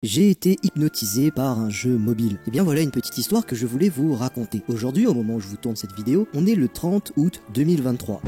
J'ai été hypnotisé par un jeu mobile. Et bien voilà une petite histoire que je voulais vous raconter. Aujourd'hui, au moment où je vous tourne cette vidéo, on est le 30 août 2023.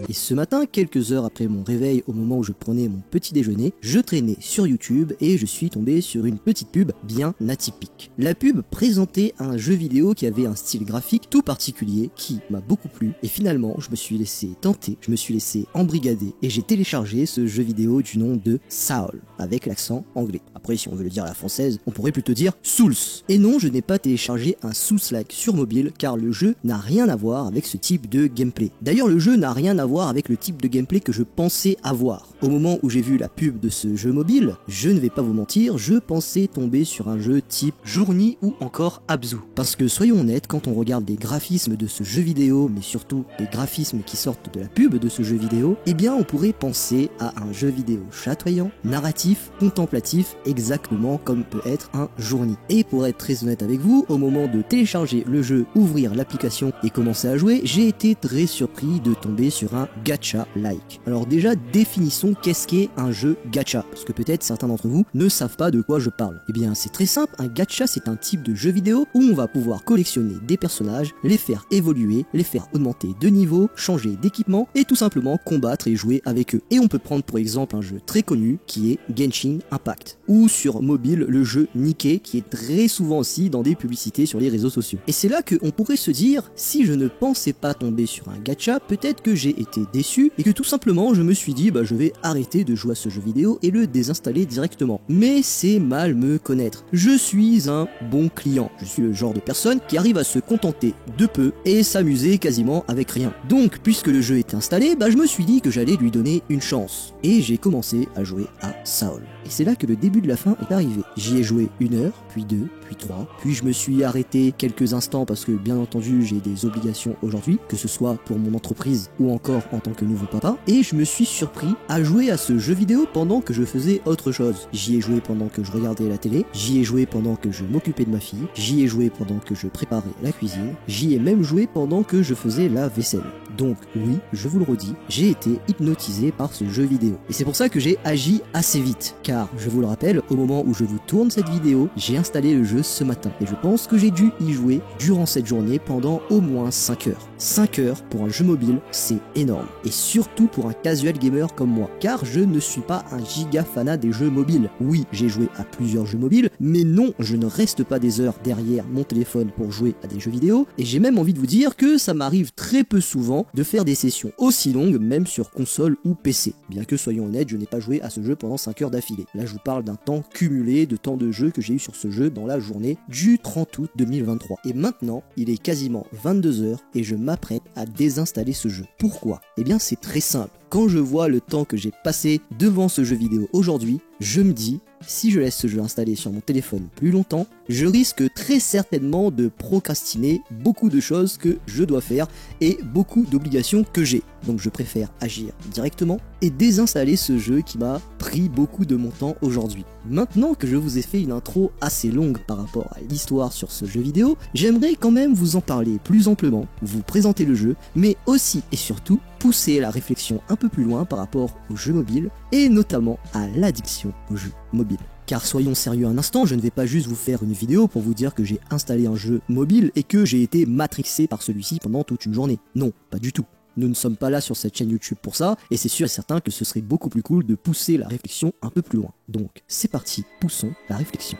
Et ce matin, quelques heures après mon réveil, au moment où je prenais mon petit déjeuner, je traînais sur YouTube et je suis tombé sur une petite pub bien atypique. La pub présentait un jeu vidéo qui avait un style graphique tout particulier qui m'a beaucoup plu et finalement je me suis laissé tenter, je me suis laissé embrigader et j'ai téléchargé ce jeu vidéo du nom de Saul, avec l'accent anglais. Après, si on veut le dire à la française, on pourrait plutôt dire Souls. Et non, je n'ai pas téléchargé un Souls-like sur mobile car le jeu n'a rien à voir avec ce type de gameplay. D'ailleurs, le jeu n'a rien à voir avec le type de gameplay que je pensais avoir. Au moment où j'ai vu la pub de ce jeu mobile, je ne vais pas vous mentir, je pensais tomber sur un jeu type Journey ou encore Abzu. Parce que soyons honnêtes, quand on regarde les graphismes de ce jeu vidéo, mais surtout les graphismes qui sortent de la pub de ce jeu vidéo, eh bien on pourrait penser à un jeu vidéo chatoyant, narratif, contemplatif, exactement comme peut être un Journey. Et pour être très honnête avec vous, au moment de télécharger le jeu, ouvrir l'application et commencer à jouer, j'ai été très surpris de tomber sur un gacha-like. Alors déjà, définissons qu'est-ce qu'est un jeu gacha, parce que peut-être certains d'entre vous ne savent pas de quoi je parle. Eh bien c'est très simple, un gacha c'est un type de jeu vidéo où on va pouvoir collectionner des personnages, les faire évoluer, les faire augmenter de niveau, changer d'équipement et tout simplement combattre et jouer avec eux. Et on peut prendre pour exemple un jeu très connu qui est Genshin Impact, ou sur mobile le jeu Nikke qui est très souvent aussi dans des publicités sur les réseaux sociaux. Et c'est là qu'on pourrait se dire, si je ne pensais pas tomber sur un gacha, peut-être que j'ai été déçu et que tout simplement je me suis dit je vais arrêter de jouer à ce jeu vidéo et le désinstaller directement. Mais c'est mal me connaître. Je suis un bon client. Je suis le genre de personne qui arrive à se contenter de peu et s'amuser quasiment avec rien. Donc puisque le jeu était installé, je me suis dit que j'allais lui donner une chance. Et j'ai commencé à jouer à Saul. Et c'est là que le début de la fin est arrivé. J'y ai joué 1 heure, puis 2, puis 3, puis je me suis arrêté quelques instants parce que bien entendu j'ai des obligations aujourd'hui, que ce soit pour mon entreprise ou encore en tant que nouveau papa, et je me suis surpris à jouer à ce jeu vidéo pendant que je faisais autre chose. J'y ai joué pendant que je regardais la télé, j'y ai joué pendant que je m'occupais de ma fille, j'y ai joué pendant que je préparais la cuisine, j'y ai même joué pendant que je faisais la vaisselle. Donc oui, je vous le redis, j'ai été hypnotisé par ce jeu vidéo. Et c'est pour ça que j'ai agi assez vite, car je vous le rappelle, au moment où je vous tourne cette vidéo, j'ai installé le jeu ce matin. Et je pense que j'ai dû y jouer durant cette journée pendant au moins 5 heures. 5 heures pour un jeu mobile, c'est énorme. Et surtout pour un casual gamer comme moi, car je ne suis pas un giga fanat des jeux mobiles. Oui, j'ai joué à plusieurs jeux mobiles, mais non, je ne reste pas des heures derrière mon téléphone pour jouer à des jeux vidéo, et j'ai même envie de vous dire que ça m'arrive très peu souvent de faire des sessions aussi longues, même sur console ou PC. Bien que soyons honnêtes, je n'ai pas joué à ce jeu pendant 5 heures d'affilée. Là, je vous parle d'un temps cumulé de temps de jeu que j'ai eu sur ce jeu dans la journée du 30 août 2023. Et maintenant, il est quasiment 22 heures et je m'apprête à désinstaller ce jeu. Pourquoi ? Eh bien, c'est très simple. Quand je vois le temps que j'ai passé devant ce jeu vidéo aujourd'hui, je me dis, si je laisse ce jeu installé sur mon téléphone plus longtemps, je risque très certainement de procrastiner beaucoup de choses que je dois faire et beaucoup d'obligations que j'ai. Donc je préfère agir directement et désinstaller ce jeu qui m'a pris beaucoup de mon temps aujourd'hui. Maintenant que je vous ai fait une intro assez longue par rapport à l'histoire sur ce jeu vidéo, j'aimerais quand même vous en parler plus amplement, vous présenter le jeu, mais aussi et surtout pousser la réflexion un peu plus loin par rapport aux jeux mobiles et notamment à l'addiction aux jeux mobiles. Car soyons sérieux un instant, je ne vais pas juste vous faire une vidéo pour vous dire que j'ai installé un jeu mobile et que j'ai été matrixé par celui-ci pendant toute une journée. Non, pas du tout. Nous ne sommes pas là sur cette chaîne YouTube pour ça, et c'est sûr et certain que ce serait beaucoup plus cool de pousser la réflexion un peu plus loin. Donc, c'est parti, poussons la réflexion.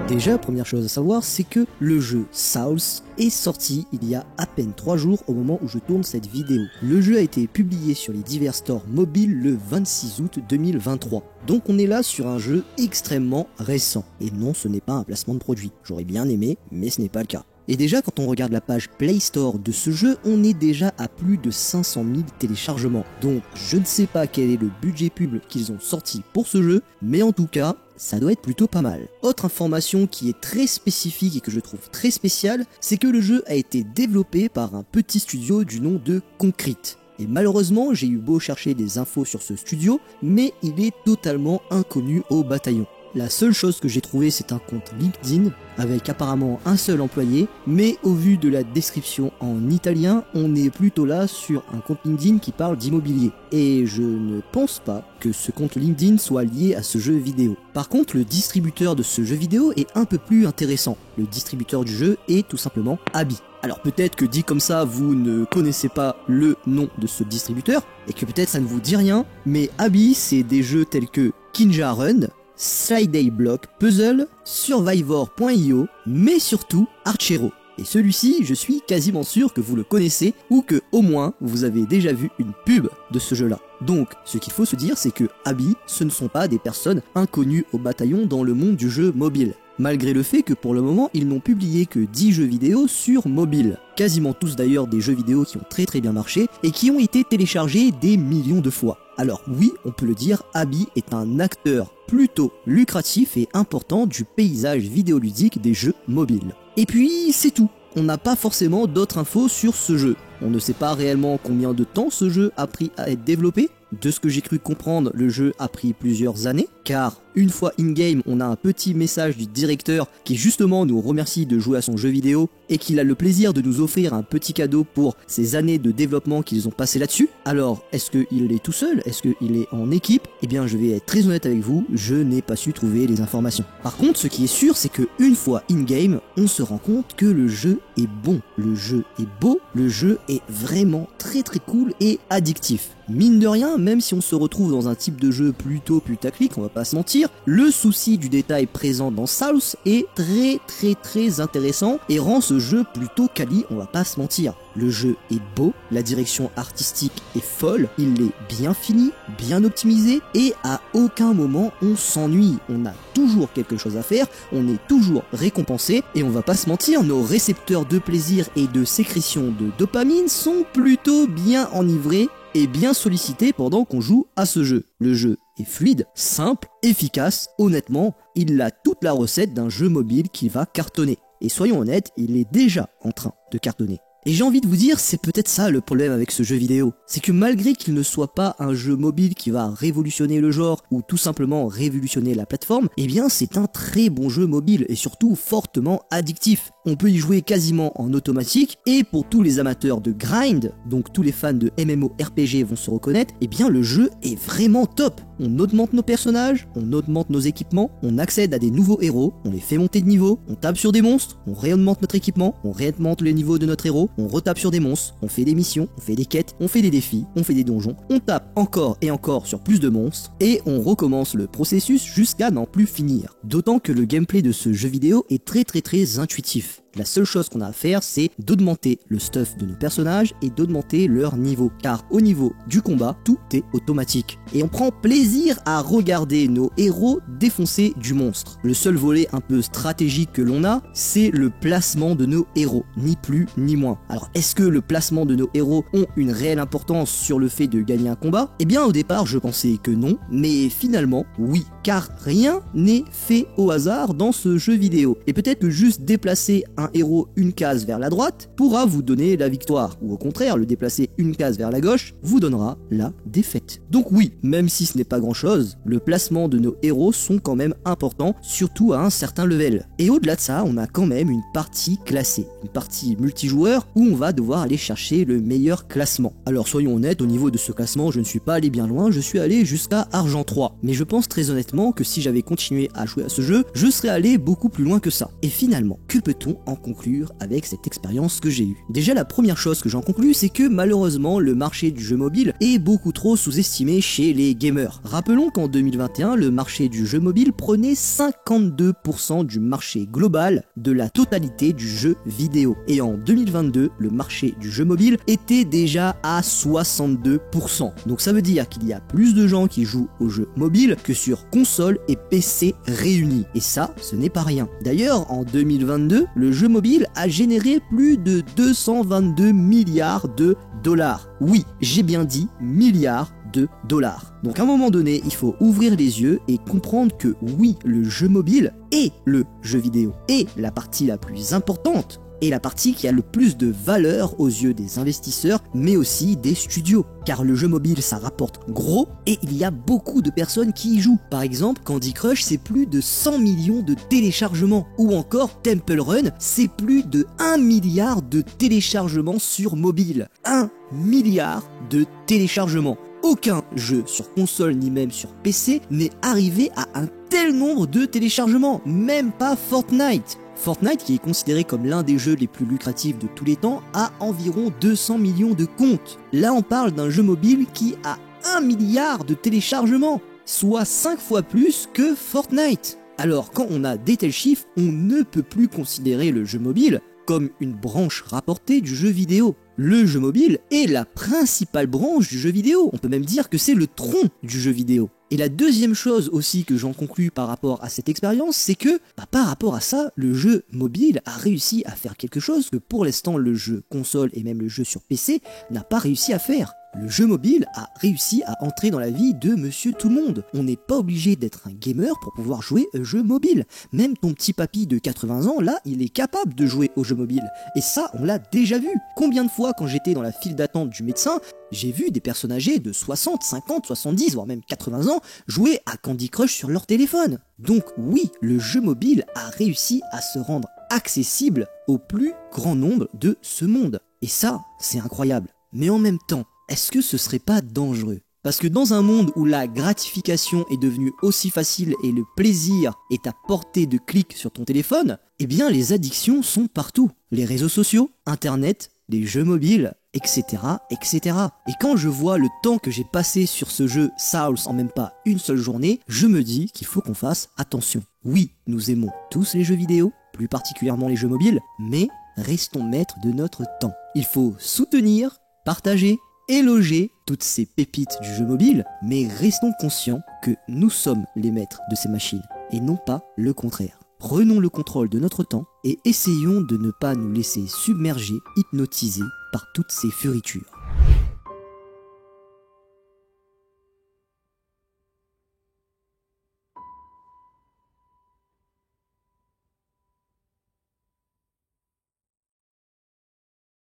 Déjà, première chose à savoir, c'est que le jeu Souls est sorti il y a à peine 3 jours au moment où je tourne cette vidéo. Le jeu a été publié sur les divers stores mobiles le 26 août 2023. Donc on est là sur un jeu extrêmement récent. Et non, ce n'est pas un placement de produit. J'aurais bien aimé, mais ce n'est pas le cas. Et déjà, quand on regarde la page Play Store de ce jeu, on est déjà à plus de 500 000 téléchargements. Donc, je ne sais pas quel est le budget pub qu'ils ont sorti pour ce jeu, mais en tout cas, ça doit être plutôt pas mal. Autre information qui est très spécifique et que je trouve très spéciale, c'est que le jeu a été développé par un petit studio du nom de Concrete. Et malheureusement, j'ai eu beau chercher des infos sur ce studio, mais il est totalement inconnu au bataillon. La seule chose que j'ai trouvé, c'est un compte LinkedIn avec apparemment un seul employé, mais au vu de la description en italien, on est plutôt là sur un compte LinkedIn qui parle d'immobilier. Et je ne pense pas que ce compte LinkedIn soit lié à ce jeu vidéo. Par contre, le distributeur de ce jeu vidéo est un peu plus intéressant. Le distributeur du jeu est tout simplement Abi. Alors peut-être que dit comme ça, vous ne connaissez pas le nom de ce distributeur, et que peut-être ça ne vous dit rien, mais Abi, c'est des jeux tels que Kinja Run, Slide Block Puzzle, Survivor.io, mais surtout Archero. Et celui-ci, je suis quasiment sûr que vous le connaissez ou que au moins vous avez déjà vu une pub de ce jeu-là. Donc, ce qu'il faut se dire, c'est que Abi, ce ne sont pas des personnes inconnues au bataillon dans le monde du jeu mobile. Malgré le fait que pour le moment, ils n'ont publié que 10 jeux vidéo sur mobile. Quasiment tous d'ailleurs des jeux vidéo qui ont très bien marché et qui ont été téléchargés des millions de fois. Alors oui, on peut le dire, Abi est un acteur plutôt lucratif et important du paysage vidéoludique des jeux mobiles. Et puis, c'est tout. On n'a pas forcément d'autres infos sur ce jeu. On ne sait pas réellement combien de temps ce jeu a pris à être développé. De ce que j'ai cru comprendre, le jeu a pris plusieurs années, car une fois in-game, on a un petit message du directeur qui justement nous remercie de jouer à son jeu vidéo et qu'il a le plaisir de nous offrir un petit cadeau pour ces années de développement qu'ils ont passé là-dessus. Alors, est-ce qu'il est tout seul? Est-ce qu'il est en équipe? Eh bien, je vais être très honnête avec vous, je n'ai pas su trouver les informations. Par contre, ce qui est sûr, c'est que une fois in-game, on se rend compte que le jeu est bon, le jeu est beau, le jeu est vraiment très cool et addictif. Mine de rien, même si on se retrouve dans un type de jeu plutôt putaclic, on va pas se mentir, le souci du détail présent dans Souls est très intéressant et rend ce jeu plutôt quali, on va pas se mentir. Le jeu est beau, la direction artistique est folle, il est bien fini, bien optimisé et à aucun moment on s'ennuie. On a toujours quelque chose à faire, on est toujours récompensé et on va pas se mentir, nos récepteurs de plaisir et de sécrétion de dopamine sont plutôt bien enivrés et bien sollicité pendant qu'on joue à ce jeu. Le jeu est fluide, simple, efficace, honnêtement, il a toute la recette d'un jeu mobile qui va cartonner. Et soyons honnêtes, il est déjà en train de cartonner. Et j'ai envie de vous dire, c'est peut-être ça le problème avec ce jeu vidéo. C'est que malgré qu'il ne soit pas un jeu mobile qui va révolutionner le genre ou tout simplement révolutionner la plateforme, eh bien c'est un très bon jeu mobile et surtout fortement addictif. On peut y jouer quasiment en automatique et pour tous les amateurs de grind, donc tous les fans de MMORPG vont se reconnaître, eh bien le jeu est vraiment top. On augmente nos personnages, on augmente nos équipements, on accède à des nouveaux héros, on les fait monter de niveau, on tape sur des monstres, on réaugmente notre équipement, on réaugmente le niveau de notre héros, on retape sur des monstres, on fait des missions, on fait des quêtes, on fait des défis, on fait des donjons, on tape encore et encore sur plus de monstres, et on recommence le processus jusqu'à n'en plus finir. D'autant que le gameplay de ce jeu vidéo est très intuitif. La seule chose qu'on a à faire, c'est d'augmenter le stuff de nos personnages et d'augmenter leur niveau. Car au niveau du combat, tout est automatique. Et on prend plaisir à regarder nos héros défoncer du monstre. Le seul volet un peu stratégique que l'on a, c'est le placement de nos héros. Ni plus ni moins. Alors, est-ce que le placement de nos héros ont une réelle importance sur le fait de gagner un combat? Eh bien, au départ, je pensais que non. Mais finalement, oui. Car rien n'est fait au hasard dans ce jeu vidéo. Et peut-être que juste déplacer un héros une case vers la droite pourra vous donner la victoire, ou au contraire, le déplacer une case vers la gauche vous donnera la défaite. Donc oui, même si ce n'est pas grand chose, le placement de nos héros sont quand même importants, surtout à un certain level. Et au-delà de ça, on a quand même une partie classée, une partie multijoueur où on va devoir aller chercher le meilleur classement. Alors soyons honnêtes, au niveau de ce classement, je ne suis pas allé bien loin, je suis allé jusqu'à Argent 3. Mais je pense très honnêtement que si j'avais continué à jouer à ce jeu, je serais allé beaucoup plus loin que ça. Et finalement, que peut-on en conclure avec cette expérience que j'ai eue? Déjà, la première chose que j'en conclus, c'est que malheureusement le marché du jeu mobile est beaucoup trop sous-estimé chez les gamers. Rappelons qu'en 2021, le marché du jeu mobile prenait 52% du marché global de la totalité du jeu vidéo. Et en 2022, le marché du jeu mobile était déjà à 62%. Donc ça veut dire qu'il y a plus de gens qui jouent aux jeux mobiles que sur console et PC réunis. Et ça, ce n'est pas rien. D'ailleurs, en 2022, le jeu mobile a généré plus de 222 milliards de dollars. Oui, j'ai bien dit milliards de dollars. Donc à un moment donné, il faut ouvrir les yeux et comprendre que oui, le jeu mobile est le jeu vidéo, est la partie la plus importante est la partie qui a le plus de valeur aux yeux des investisseurs, mais aussi des studios. Car le jeu mobile, ça rapporte gros et il y a beaucoup de personnes qui y jouent. Par exemple, Candy Crush, c'est plus de 100 millions de téléchargements. Ou encore Temple Run, c'est plus de 1 milliard de téléchargements sur mobile. 1 milliard de téléchargements. Aucun jeu sur console ni même sur PC n'est arrivé à un tel nombre de téléchargements, même pas Fortnite. Fortnite, qui est considéré comme l'un des jeux les plus lucratifs de tous les temps, a environ 200 millions de comptes. Là, on parle d'un jeu mobile qui a 1 milliard de téléchargements, soit 5 fois plus que Fortnite. Alors, quand on a des tels chiffres, on ne peut plus considérer le jeu mobile comme une branche rapportée du jeu vidéo. Le jeu mobile est la principale branche du jeu vidéo, on peut même dire que c'est le tronc du jeu vidéo. Et la deuxième chose aussi que j'en conclus par rapport à cette expérience, c'est que par rapport à ça, le jeu mobile a réussi à faire quelque chose que pour l'instant le jeu console et même le jeu sur PC n'a pas réussi à faire. Le jeu mobile a réussi à entrer dans la vie de monsieur tout le monde. On n'est pas obligé d'être un gamer pour pouvoir jouer au jeu mobile. Même ton petit papy de 80 ans, là, il est capable de jouer au jeu mobile. Et ça, on l'a déjà vu. Combien de fois, quand j'étais dans la file d'attente du médecin, j'ai vu des personnes âgées de 60, 50, 70, voire même 80 ans jouer à Candy Crush sur leur téléphone. Donc oui, le jeu mobile a réussi à se rendre accessible au plus grand nombre de ce monde. Et ça, c'est incroyable. Mais en même temps, est-ce que ce serait pas dangereux? Parce que dans un monde où la gratification est devenue aussi facile et le plaisir est à portée de clic sur ton téléphone, eh bien les addictions sont partout. Les réseaux sociaux, internet, les jeux mobiles, etc., etc. Et quand je vois le temps que j'ai passé sur ce jeu Souls en même pas une seule journée, je me dis qu'il faut qu'on fasse attention. Oui, nous aimons tous les jeux vidéo, plus particulièrement les jeux mobiles, mais restons maîtres de notre temps. Il faut soutenir, partager, éloger toutes ces pépites du jeu mobile, mais restons conscients que nous sommes les maîtres de ces machines, et non pas le contraire. Prenons le contrôle de notre temps et essayons de ne pas nous laisser submerger, hypnotiser par toutes ces fioritures.